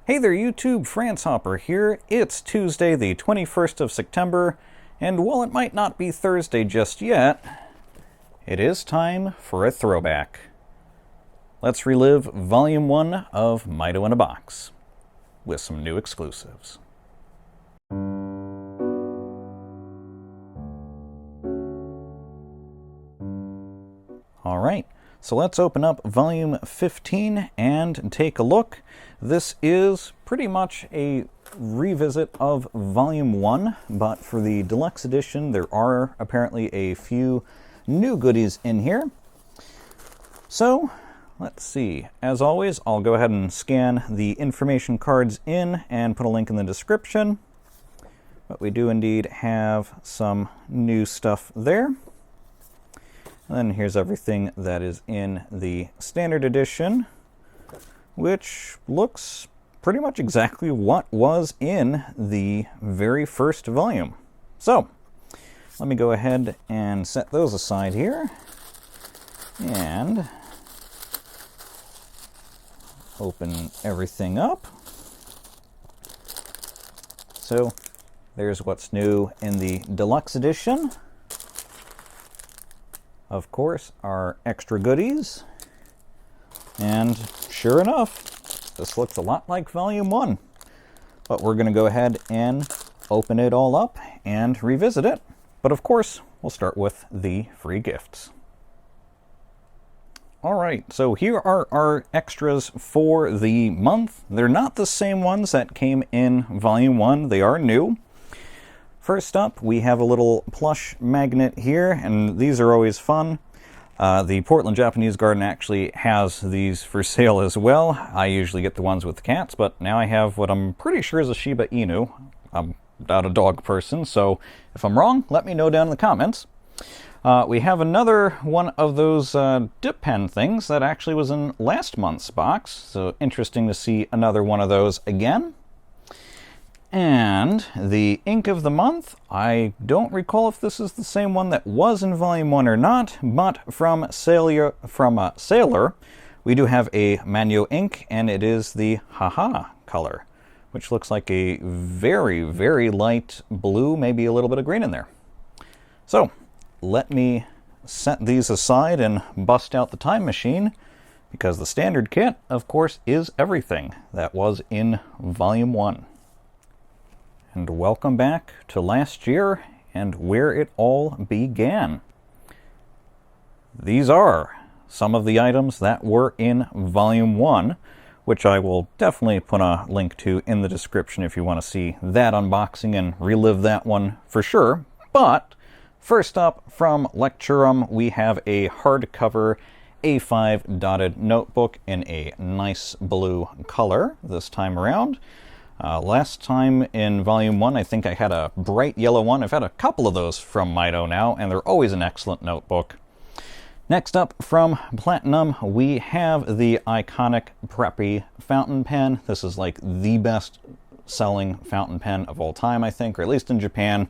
Hey there YouTube, France Hopper here. It's Tuesday the 21st of September, and while it might not be Thursday just yet, it is time for a throwback. Let's relive Volume 1 of Maido in a Box, with some new exclusives. Alright, so let's open up Volume 15 and take a look. This is pretty much a revisit of Volume 1, but for the Deluxe Edition there are apparently a few new goodies in here. So, let's see. As always, I'll go ahead and scan the information cards in and put a link in the description. But we do indeed have some new stuff there. And then here's everything that is in the Standard Edition, which looks pretty much exactly what was in the very first volume. So, let me go ahead and set those aside here, and open everything up. So, there's what's new in the Deluxe Edition. Of course, our extra goodies. And sure enough, this looks a lot like Volume 1. But we're going to go ahead and open it all up and revisit it. But of course, we'll start with the free gifts. Alright, so here are our extras for the month. They're not the same ones that came in Volume 1. They are new. First up, we have a little plush magnet here, and these are always fun. The Portland Japanese Garden actually has these for sale as well. I usually get the ones with the cats, but now I have what I'm pretty sure is a Shiba Inu. I'm not a dog person, so if I'm wrong, let me know down in the comments. We have another one of those dip pen things that actually was in last month's box, so interesting to see another one of those again. And the ink of the month, I don't recall if this is the same one that was in Volume 1 or not, but from Sailor, we do have a Manyo ink, and it is the Haha color, which looks like a very, very light blue, maybe a little bit of green in there. So, let me set these aside and bust out the time machine, because the standard kit, of course, is everything that was in Volume 1. And welcome back to last year and where it all began. These are some of the items that were in Volume 1, which I will definitely put a link to in the description if you want to see that unboxing and relive that one for sure. But first up, from Lecturum, we have a hardcover A5 dotted notebook in a nice blue color this time around. Last time in Volume 1, I think I had a bright yellow one. I've had a couple of those from Maido now, and they're always an excellent notebook. Next up, from Platinum, we have the iconic Preppy fountain pen. This is like the best selling fountain pen of all time, I think, or at least in Japan.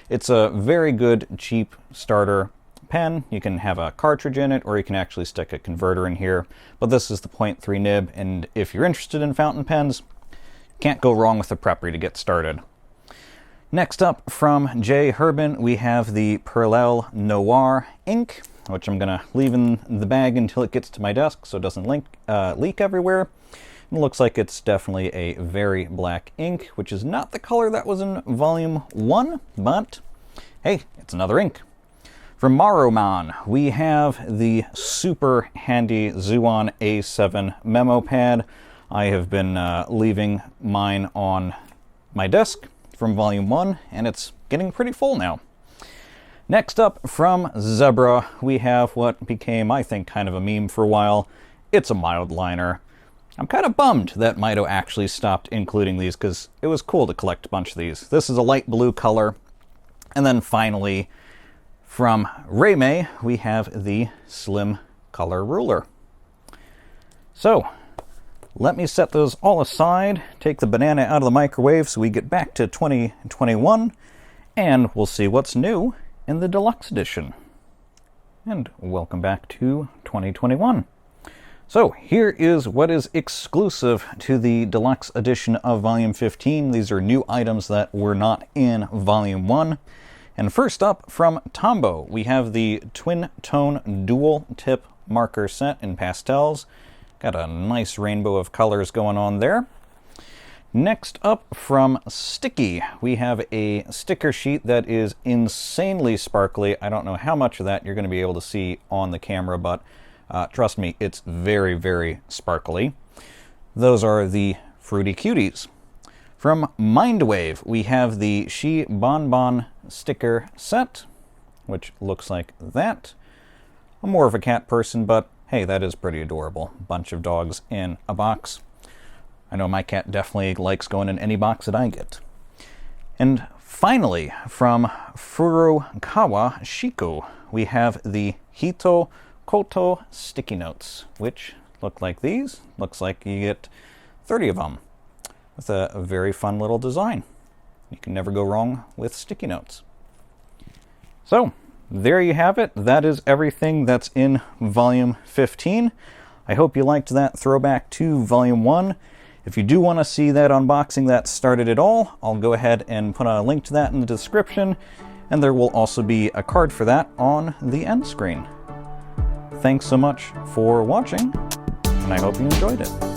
It's a very good, cheap starter pen. You can have a cartridge in it, or you can actually stick a converter in here. But this is the 0.3 nib, and if you're interested in fountain pens, can't go wrong with the Preppy to get started. Next up, from J. Herbin, we have the Perlel Noir ink, which I'm going to leave in the bag until it gets to my desk so it doesn't leak everywhere. It looks like it's definitely a very black ink, which is not the color that was in Volume 1, but hey, it's another ink. From Maruman, we have the super handy Zuon A7 memo pad. I have been leaving mine on my desk from Volume 1, and it's getting pretty full now. Next up, from Zebra, we have what became, I think, kind of a meme for a while. It's a mild liner. I'm kind of bummed that Maido actually stopped including these, because it was cool to collect a bunch of these. This is a light blue color. And then finally, from Reimei, we have the Slim Color Ruler. So, let me set those all aside, take the banana out of the microwave so we get back to 2021, and we'll see what's new in the Deluxe Edition. And welcome back to 2021. So here is what is exclusive to the Deluxe Edition of Volume 15. These are new items that were not in Volume 1. And first up, from Tombow, we have the Twin Tone Dual Tip Marker Set in pastels. Got a nice rainbow of colors going on there. Next up, from Sticky, we have a sticker sheet that is insanely sparkly. I don't know how much of that you're going to be able to see on the camera, but trust me, it's very, very sparkly. Those are the Fruity Cuties. From Mindwave, we have the She Bonbon sticker set, which looks like that. I'm more of a cat person, but hey, that is pretty adorable. Bunch of dogs in a box. I know my cat definitely likes going in any box that I get. And finally, from Furukawa Shiko, we have the Hito Koto sticky notes, which look like these. Looks like you get 30 of them with a very fun little design. You can never go wrong with sticky notes. So, there you have it. That is everything that's in Volume 15. I hope you liked that throwback to Volume 1. If you do want to see that unboxing that started it all, I'll go ahead and put a link to that in the description, and there will also be a card for that on the end screen. Thanks so much for watching, and I hope you enjoyed it.